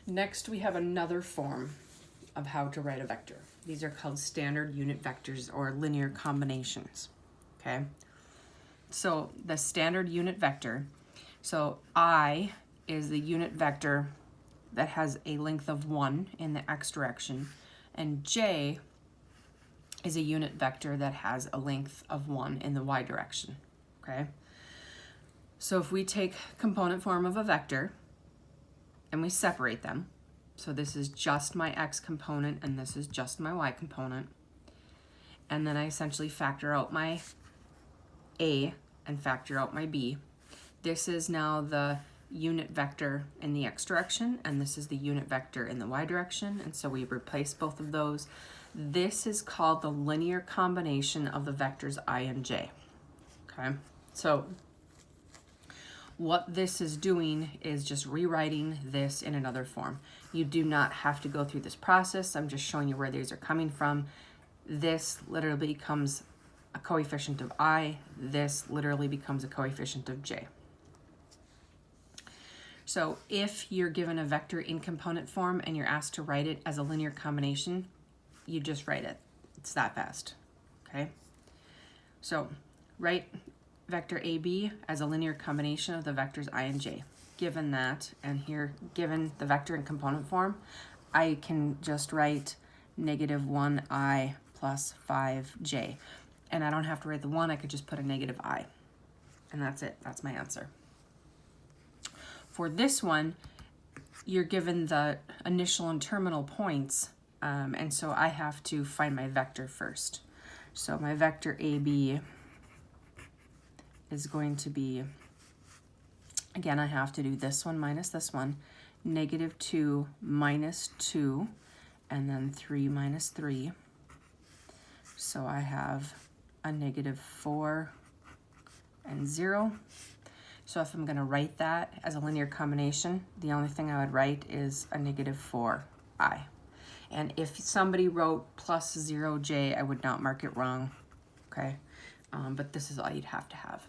Next, we have another form of how to write a vector. These are called standard unit vectors or linear combinations, okay? So the standard unit vector, so I is the unit vector that has a length of 1 in the x direction, and j is a unit vector that has a length of 1 in the y direction, okay? So if we take component form of a vector and we separate them, so this is just my x component and this is just my y component, and then I essentially factor out my a and factor out my b. This is now the unit vector in the x direction, and this is the unit vector in the y direction, and so we replace both of those. This is called the linear combination of the vectors I and j, okay? So what this is doing is just rewriting this in another form. You do not have to go through this process. I'm just showing you where these are coming from. This literally becomes a coefficient of I. This literally becomes a coefficient of j. So if you're given a vector in component form and you're asked to write it as a linear combination, you just write it. It's that fast, okay? So write vector AB as a linear combination of the vectors I and j. Given that, and here, given the vector in component form, I can just write negative 1i plus 5j. And I don't have to write the 1, I could just put a negative I. And that's it, that's my answer. For this one, you're given the initial and terminal points, and so I have to find my vector first. So my vector AB is going to be, again, I have to do this one minus this one, negative 2 minus 2, and then 3 minus 3. So I have a negative 4 and 0. So if I'm going to write that as a linear combination, the only thing I would write is a negative 4i. And if somebody wrote plus 0j, I would not mark it wrong, okay? But this is all you'd have to have.